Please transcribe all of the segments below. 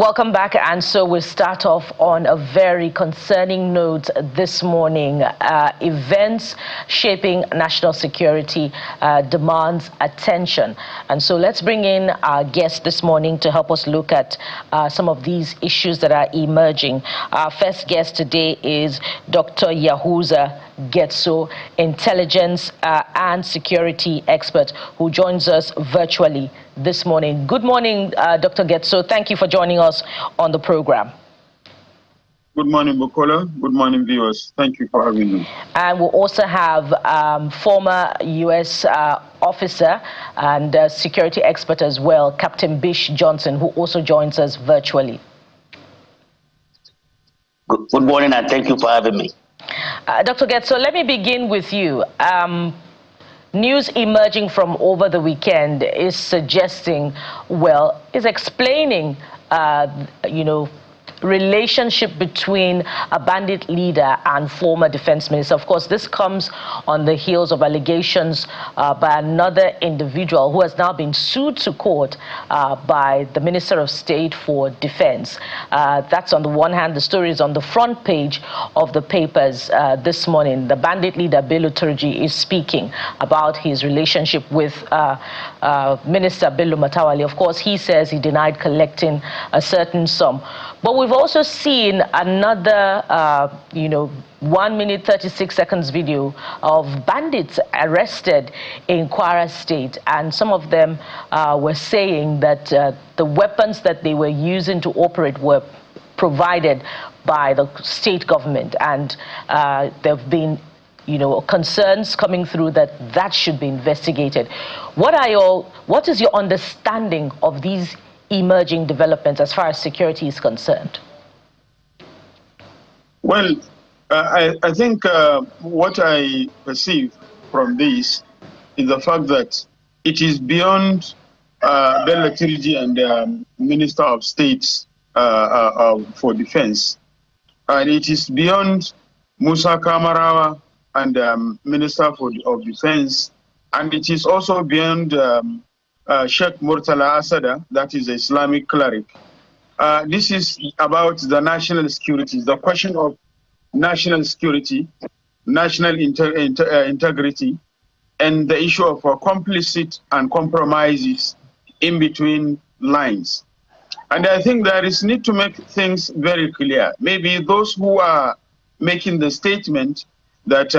Welcome back. And so we start off on a very concerning note this morning. Events shaping national security demands attention. And so let's bring in our guest this morning to help us look at some of these issues that are emerging. Our first guest today is Dr. Yahuza Getso, intelligence and security expert, who joins us virtually this morning. Good morning, Dr. Getso. Thank you for joining us on the program. Good morning, Bukola. Good morning, viewers. Thank you for having me. And we'll also have former U.S. officer and security expert as well, Captain Bish Johnson, who also joins us virtually. Good morning, and thank you for having me. Dr. Getso, let me begin with you. News emerging from over the weekend is suggesting, well, is explaining, relationship between a bandit leader and former defense minister. Of course, this comes on the heels of allegations by another individual who has now been sued to court by the Minister of State for Defense. That's on the one hand. The story is on the front page of the papers this morning. The bandit leader, Bello Turji, is speaking about his relationship with Minister Bello Matawalle. Of course, he says he denied collecting a certain sum. But we've also seen another, 1 minute 36 seconds video of bandits arrested in Kwara State, and some of them were saying that the weapons that they were using to operate were provided by the state government, and there have been concerns coming through that should be investigated. What is your understanding of these emerging developments as far as security is concerned? Well, I think what I perceive from this is the fact that it is beyond Bello Turji and the Minister of State for Defense, and it is beyond Musa Kamarawa and Minister of Defense, and it is also beyond Sheikh Murtala Asada, that is the Islamic cleric. This is about the national security, the question of national security, national integrity, and the issue of complicit and compromises in between lines. And I think there is need to make things very clear. Maybe those who are making the statement that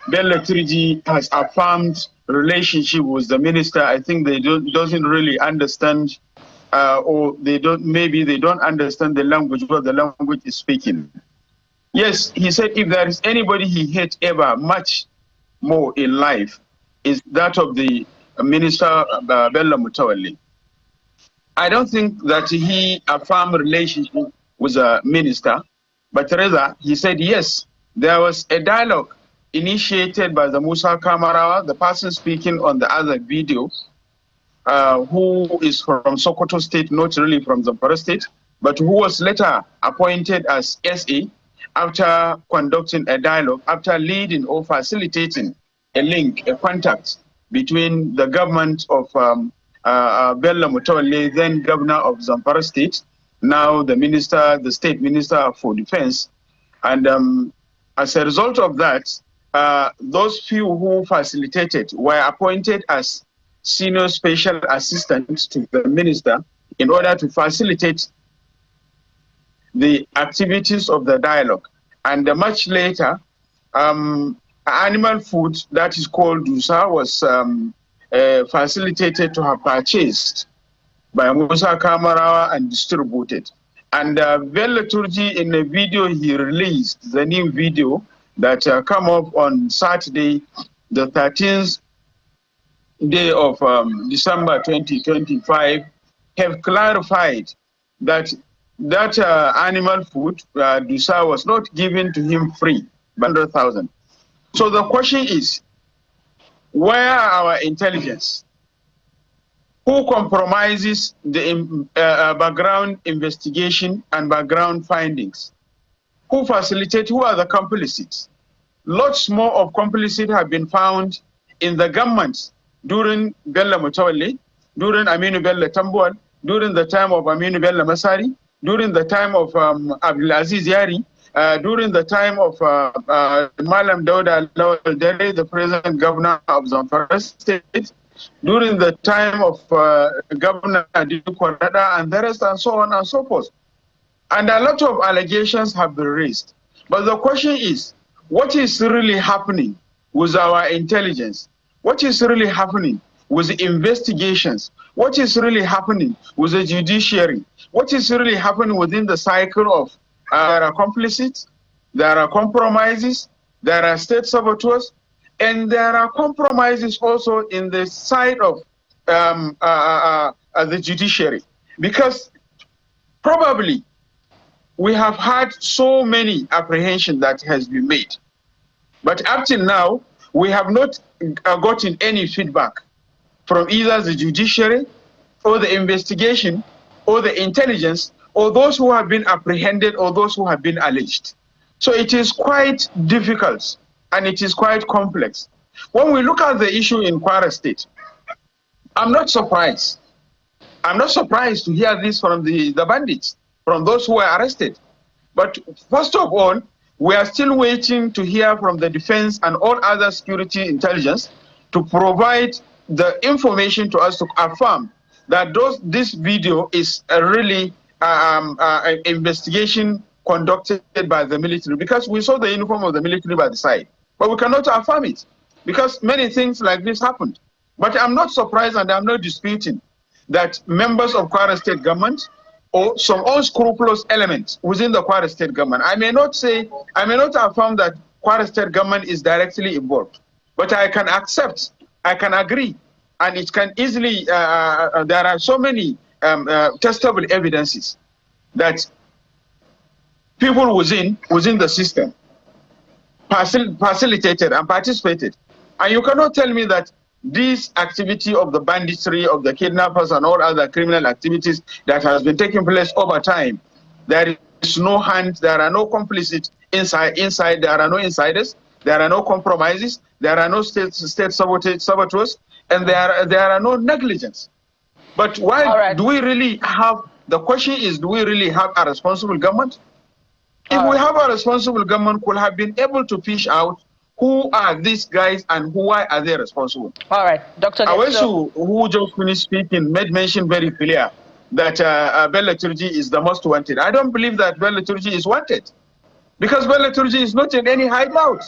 Bello Turji has affirmed relationship with the minister, I think they doesn't really understand, or maybe they don't understand the language, what the language is speaking. Yes, he said if there is anybody he hates ever much more in life, is that of the minister Bello Matawalle. I don't think that he affirmed relationship with a minister, but rather he said yes, there was a dialogue initiated by the Musa Kamarawa, the person speaking on the other video, who is from Sokoto State, not really from Zamfara State, but who was later appointed as SA after conducting a dialogue, after leading or facilitating a link, a contact between the government of Bello Matawalle, then governor of Zamfara State, now the state minister for defense. And as a result of that, those few who facilitated were appointed as senior special assistants to the minister in order to facilitate the activities of the dialogue. And much later, animal food that is called Dusa was facilitated to have purchased by Musa Kamarawa and distributed. And Bello Turji, in a video he released, the new video that come up on Saturday, the 13th day of December 2025, have clarified that animal food, Dusa, was not given to him free, 100,000. So the question is, where are our intelligence? Who compromises the background investigation and background findings? Who facilitate? Who are the complicits? Lots more of complicits have been found in the governments during Bello Matawalle, during Aminu Bello Tambuwal, during the time of Aminu Bello Masari, during the time of Abdulaziz Yari, during the time of Malam Dauda Lawal Dere, the present governor of Zamfara State, during the time of Governor Adidu Kwarada, and the rest, and so on and so forth. And a lot of allegations have been raised. But the question is, what is really happening with our intelligence? What is really happening with the investigations? What is really happening with the judiciary? What is really happening within the cycle of there are complicits, there are compromises, there are state saboteurs, and there are compromises also in the side of the judiciary. Because probably we have had so many apprehensions that has been made. But up till now, we have not gotten any feedback from either the judiciary or the investigation or the intelligence or those who have been apprehended or those who have been alleged. So it is quite difficult and it is quite complex. When we look at the issue in Kwara State, I'm not surprised. I'm not surprised to hear this from the bandits, from those who were arrested. But first of all, we are still waiting to hear from the defense and all other security intelligence to provide the information to us to affirm that this video is a really investigation conducted by the military, because we saw the uniform of the military by the side, but we cannot affirm it because many things like this happened. But I'm not surprised and I'm not disputing that members of Kwara State government or some unscrupulous elements within the Kwara State government, I may not affirm that Kwara State government is directly involved, but I can accept, I can agree, and it can easily, there are so many testable evidences that people within the system facilitated and participated. And you cannot tell me that this activity of the banditry, of the kidnappers and all other criminal activities that has been taking place over time, there is no hand, there are no complicit inside, there are no insiders, there are no compromises, there are no state saboteurs, and there are no negligence. But why do we really have, the question is, do we really have a responsible government? If we have a responsible government, could have been able to fish out who are these guys and why are they responsible? All right, Dr. Awesu, who just finished speaking, made mention very clear that Bello Turji is the most wanted. I don't believe that Bello Turji is wanted because Bello Turji is not in any hideout.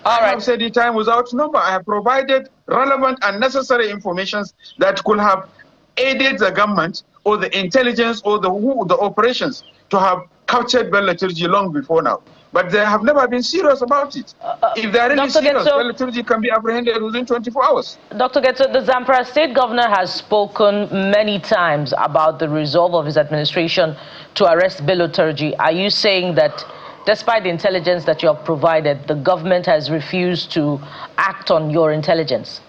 I have said it time without number. I have provided relevant and necessary information that could have aided the government or the intelligence or the operations to have captured Bello Turji long before now. But they have never been serious about it. If they are really serious, Bello Turji can be apprehended within 24 hours. Dr. Getso, the Zamfara state governor has spoken many times about the resolve of his administration to arrest Bello Turji. Are you saying that despite the intelligence that you have provided, the government has refused to act on your intelligence?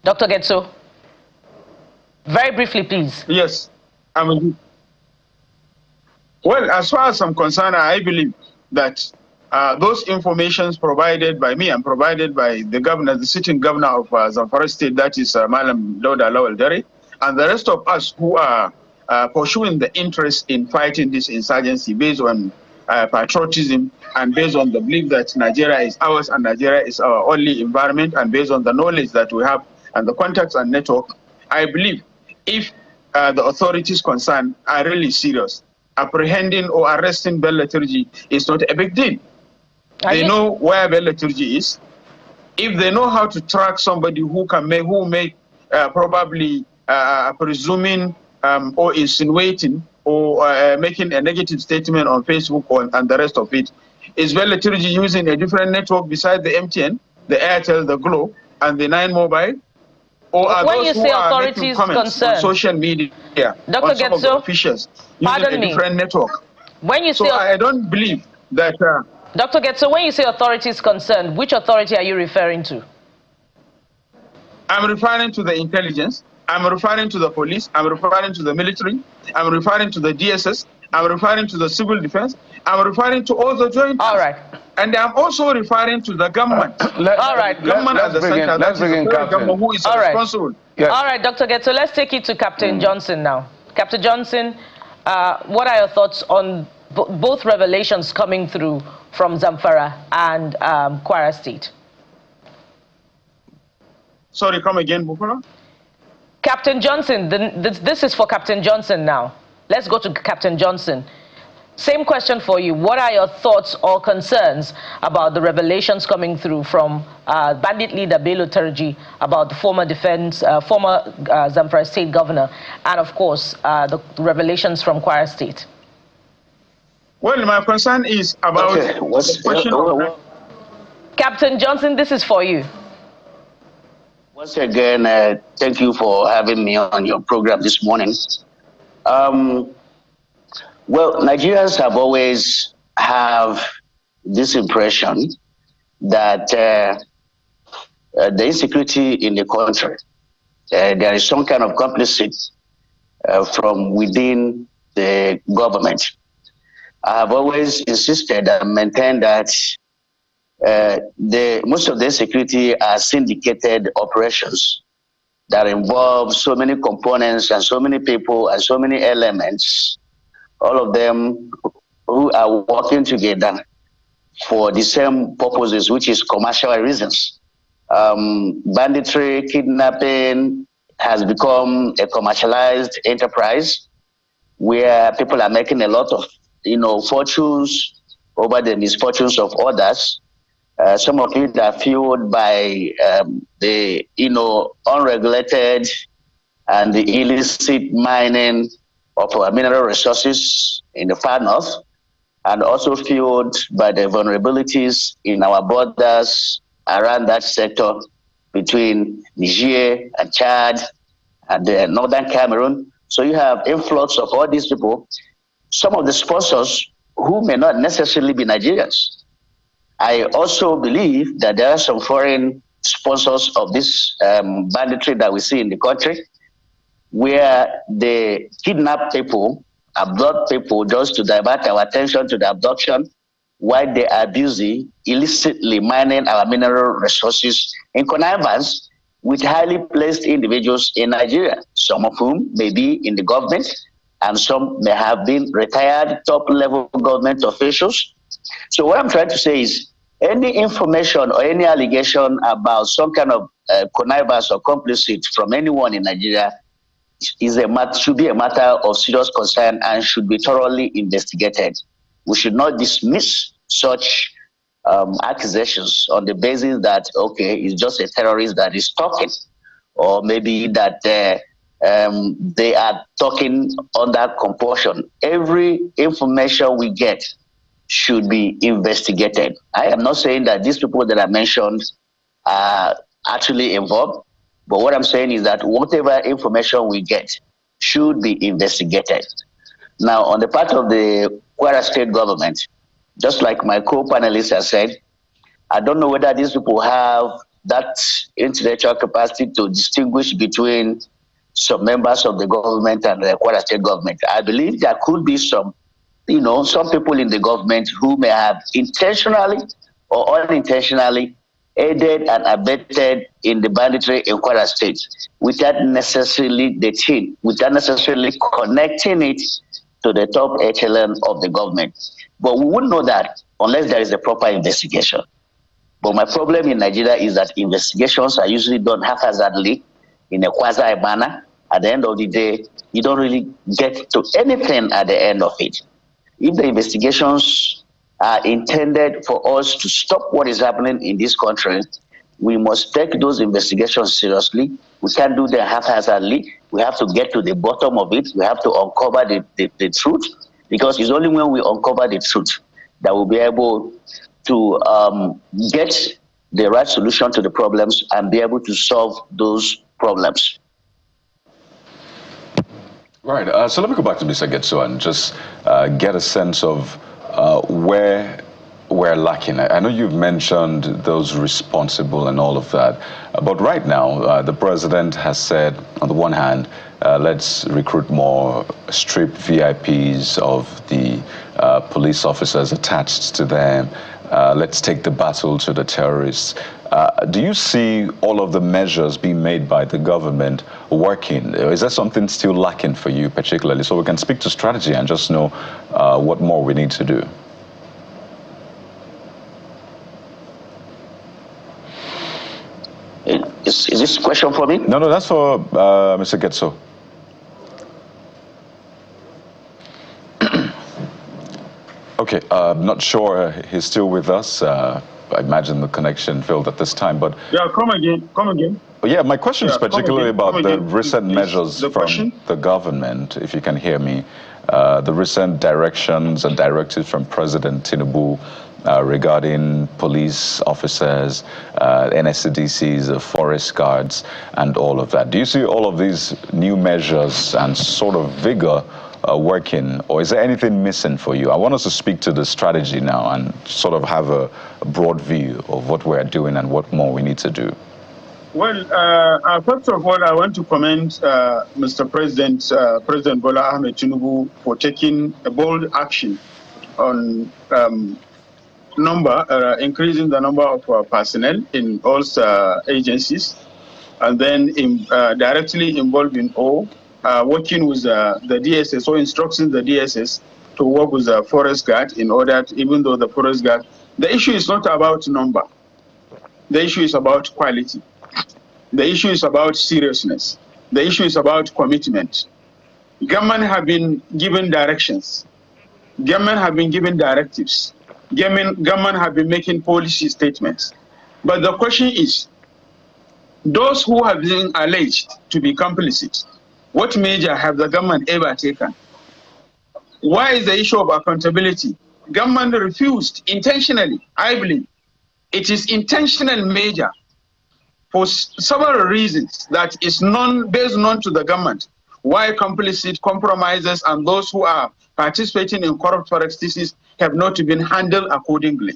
Dr. Getso, very briefly, please. Yes. Well, as far as I'm concerned, I believe that those informations provided by me and provided by the governor, the sitting governor of Zamfara State, that is Malam Dauda Lawal Dere, and the rest of us who are pursuing the interest in fighting this insurgency based on patriotism and based on the belief that Nigeria is ours and Nigeria is our only environment, and based on the knowledge that we have and the contacts and network, I believe if the authorities concerned are really serious, apprehending or arresting Bello Turji is not a big deal. They know where Bello Turji is. If they know how to track somebody who may probably presuming or insinuating or making a negative statement on Facebook and the rest of it, is Bello Turji using a different network beside the MTN, the Airtel, the Glo, and the 9 Mobile? Or are when those you say authorities concerned on social media, Dr. Getso, officials using a different network? When you say, I don't believe that. Dr. Getso, when you say authorities concerned, which authority are you referring to? I'm referring to the intelligence. I'm referring to the police. I'm referring to the military. I'm referring to the DSS. I'm referring to the civil defense. I'm referring to all the joint. All right. And I'm also referring to the government. All right. Government as a center, that is the government who is responsible. Yes. All right, Dr. Getso, let's take it to Captain Johnson now. Captain Johnson, what are your thoughts on both revelations coming through from Zamfara and Kwara State? Sorry, come again, Bukura? Captain Johnson, this is for Captain Johnson now. Let's go to Captain Johnson. Same question for you. What are your thoughts or concerns about the revelations coming through from bandit leader Bello Turji about the former Zamfara State governor, and of course the revelations from Kwara State? Well, my concern is about the question of Captain Johnson, this is for you. Once again, thank you for having me on your program this morning. Well, Nigerians have always have this impression that the insecurity in the country, there is some kind of complicity from within the government. I have always insisted and maintained that most of the insecurity are syndicated operations that involve so many components and so many people and so many elements, all of them who are working together for the same purposes, which is commercial reasons. Banditry, kidnapping has become a commercialized enterprise where people are making a lot of, fortunes over the misfortunes of others. Some of it are fueled by the, unregulated and the illicit mining of our mineral resources in the far north, and also fueled by the vulnerabilities in our borders around that sector between Niger and Chad and the northern Cameroon. So you have influx of all these people, some of the sponsors who may not necessarily be Nigerians. I also believe that there are some foreign sponsors of this banditry that we see in the country, where they kidnap people, abduct people just to divert our attention to the abduction, while they are busy illicitly mining our mineral resources in connivance with highly placed individuals in Nigeria, some of whom may be in the government, and some may have been retired top-level government officials. So what I'm trying to say is, any information or any allegation about some kind of connivance or complicity from anyone in Nigeria should be a matter of serious concern and should be thoroughly investigated. We should not dismiss such accusations on the basis that, okay, it's just a terrorist that is talking, or maybe that they are talking under compulsion. Every information we get should be investigated. I am not saying that these people that I mentioned are actually involved, but what I'm saying is that whatever information we get should be investigated. Now, on the part of the Kwara State government, just like my co-panelists have said, I don't know whether these people have that intellectual capacity to distinguish between some members of the government and the Kwara State government. I believe there could be some people in the government who may have intentionally or unintentionally aided and abetted in the banditry in Kwara State without necessarily connecting it to the top echelon of the government. But we wouldn't know that unless there is a proper investigation. But my problem in Nigeria is that investigations are usually done haphazardly in a quasi manner. At the end of the day, you don't really get to anything at the end of it. If the investigations are intended for us to stop what is happening in this country, we must take those investigations seriously. We can't do them haphazardly. We have to get to the bottom of it. We have to uncover the truth, because it's only when we uncover the truth that we'll be able to get the right solution to the problems and be able to solve those problems. Right. So let me go back to Mr. Getso and just get a sense of where we're lacking. I know you've mentioned those responsible and all of that, but right now the president has said, on the one hand, let's recruit more, strip VIPs of the police officers attached to them, let's take the battle to the terrorists. Do you see all of the measures being made by the government working? Is there something still lacking for you particularly, so we can speak to strategy and just know what more we need to do? Is this a question for me? No, that's for Mr. Getso. Okay, I'm not sure he's still with us. I imagine the connection failed at this time, but... Yeah, come again. Yeah, my question is particularly about the recent measures from the government, if you can hear me. The recent directions and directives from President Tinubu regarding police officers, NSCDCs, forest guards, and all of that. Do you see all of these new measures and sort of vigor working, or is there anything missing for you? I want us to speak to the strategy now and sort of have a broad view of what we're doing and what more we need to do. Well, first of all, I want to commend Mr. President, President Bola Ahmed Tinubu, for taking a bold action on increasing the number of personnel in all agencies, and then directly involved in all, working with the DSS, or instructing the DSS to work with the forest guard in order to, even though the forest guard, the issue is not about number. The issue is about quality. The issue is about seriousness. The issue is about commitment. Government have been given directions. Government have been given directives. Government have been making policy statements. But the question is, those who have been alleged to be complicit, what measure have the government ever taken? Why is the issue of accountability? Government refused intentionally, I believe. It is intentional measure for several reasons that is best known to the government. Why complicit, compromises, and those who are participating in corrupt practices have not been handled accordingly.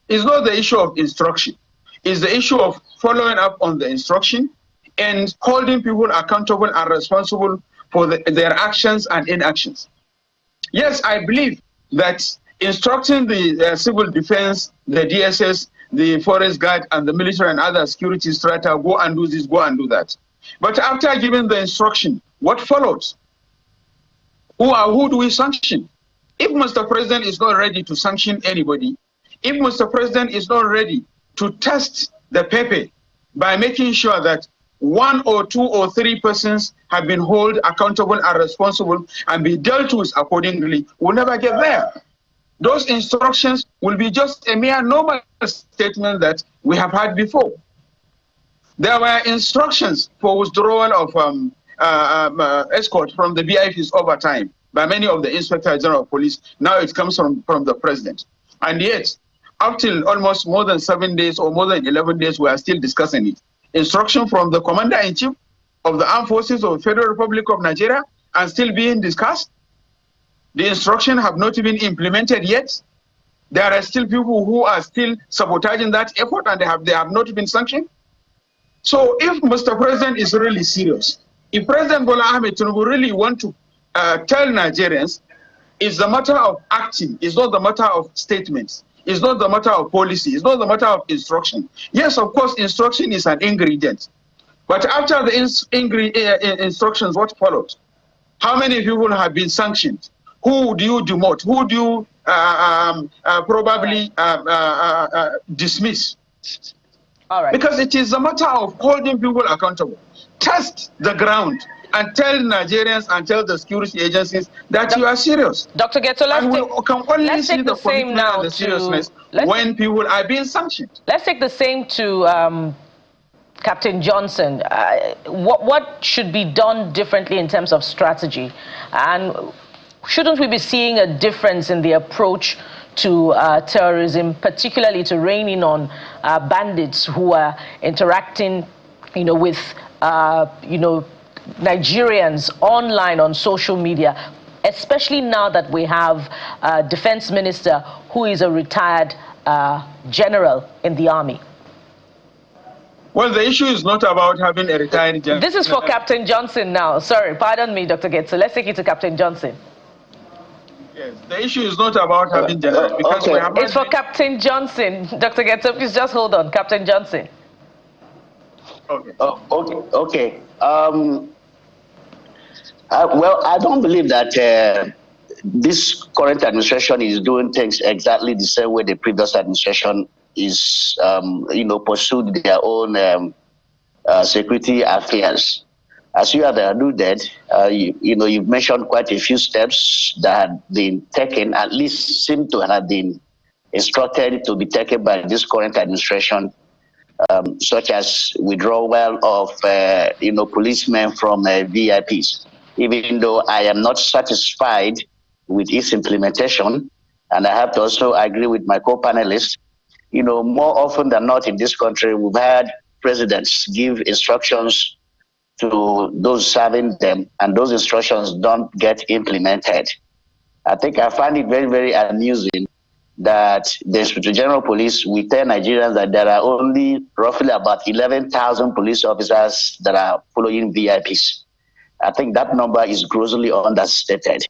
It's not the issue of instruction. It's the issue of following up on the instruction and holding people accountable and responsible for their actions and inactions. Yes, I believe that instructing the civil defense, the DSS, the forest guard, and the military and other security strata, go and do this, go and do that. But after giving the instruction, what follows? Who do we sanction? If Mr. President is not ready to sanction anybody, if Mr. President is not ready to test the pepper by making sure that 1 or 2 or 3 persons have been held accountable and responsible and be dealt with accordingly, we'll never get there. Those instructions will be just a mere normal statement that we have had before. There were instructions for withdrawal of escort from the BIFs over time by many of the Inspector General of Police. Now it comes from the President. And yet, up till almost more than 7 days or more than 11 days, we are still discussing it. Instruction from the Commander-in-Chief of the Armed Forces of the Federal Republic of Nigeria and still being discussed. The instruction have not been implemented yet. There are still people who are still sabotaging that effort, and they have not been sanctioned. So if Mr. President is really serious, if President Bola Ahmed Tinubu really want to tell Nigerians, it's the matter of acting, it's not the matter of statements, it's not the matter of policy, it's not the matter of instruction. Yes, of course, instruction is an ingredient. But after the instructions, what follows? How many people have been sanctioned? Who do you demote? Who do you probably dismiss? All right. Because it is a matter of holding people accountable. Test the ground and tell Nigerians and tell the security agencies that you are serious. Dr. Getso, let's take the same now and the seriousness when people are being sanctioned. Let's take the same to Captain Johnson. What should be done differently in terms of strategy? And shouldn't we be seeing a difference in the approach to terrorism, particularly to reining on bandits who are interacting, with, Nigerians online on social media, especially now that we have a defense minister who is a retired general in the army? Well, the issue is not about having a retired general. This is for Captain Johnson now. Sorry, pardon me, Dr. Getso. Let's take it to Captain Johnson. Yes, the issue is not about having generals because we have. It's for Captain Johnson. Dr. Getso, please just hold on. Captain Johnson. Okay. Okay. Well, I don't believe that this current administration is doing things exactly the same way the previous administration is, pursued their own security affairs. As you have alluded, you've mentioned quite a few steps that had been taken, at least seem to have been instructed to be taken by this current administration, such as withdrawal of, policemen from VIPs. Even though I am not satisfied with its implementation, and I have to also agree with my co-panelists, more often than not in this country, we've had presidents give instructions to those serving them, and those instructions don't get implemented. I think I find it very, very amusing that the Inspector General of Police will tell Nigerians that there are only roughly about 11,000 police officers that are following VIPs. I think that number is grossly understated.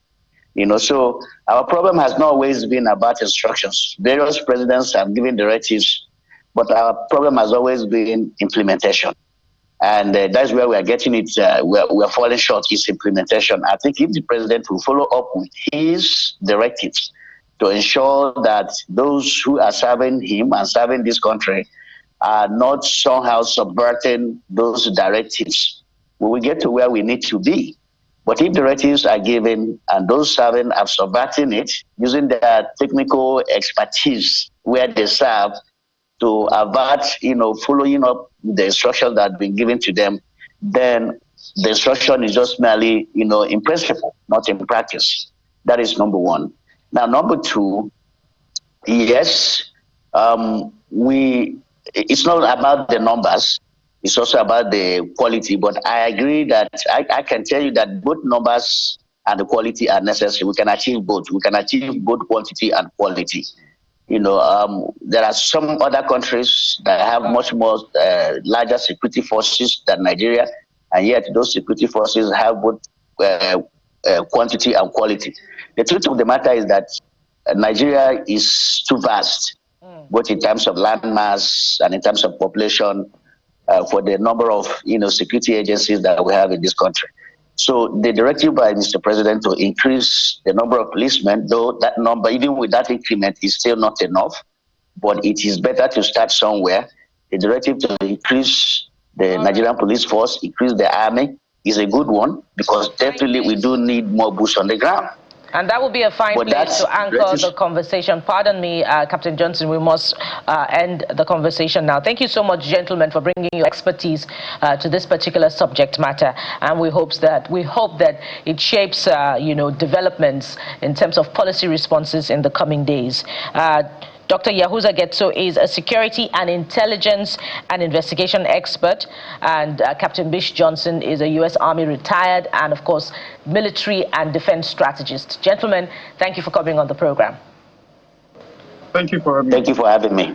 So our problem has not always been about instructions. Various presidents have given directives, but our problem has always been implementation. And that's where we are getting it, we're falling short, is implementation. I think if the president will follow up with his directives to ensure that those who are serving him and serving this country are not somehow subverting those directives, we will get to where we need to be. But if directives are given and those serving are subverting it, using their technical expertise where they serve to avert, following up the instructions that have been given to them, then the instruction is just merely, in principle, not in practice. That is number one. Now, number two, yes, it's not about the numbers. It's also about the quality, but I agree that I can tell you that both numbers and the quality are necessary. We can achieve both. We can achieve both quantity and quality. There are some other countries that have much more larger security forces than Nigeria, and yet those security forces have both quantity and quality. The truth of the matter is that Nigeria is too vast, both in terms of landmass and in terms of population, for the number of security agencies that we have in this country. So the directive by Mr. President to increase the number of policemen, though that number, even with that increment, is still not enough, but it is better to start somewhere. The directive to increase the Nigerian police force, increase the army, is a good one, because definitely we do need more boots on the ground. And that would be a fine place to anchor the conversation. Pardon me, Captain Johnson, we must end the conversation now. Thank you so much, gentlemen, for bringing your expertise to this particular subject matter. And we hope that it shapes, developments in terms of policy responses in the coming days. Dr. Yahuza Getso is a security and intelligence and investigation expert, and Captain Bish Johnson is a U.S. Army retired and, of course, military and defense strategist. Gentlemen, thank you for coming on the program. Thank you for having me. Thank you for having me.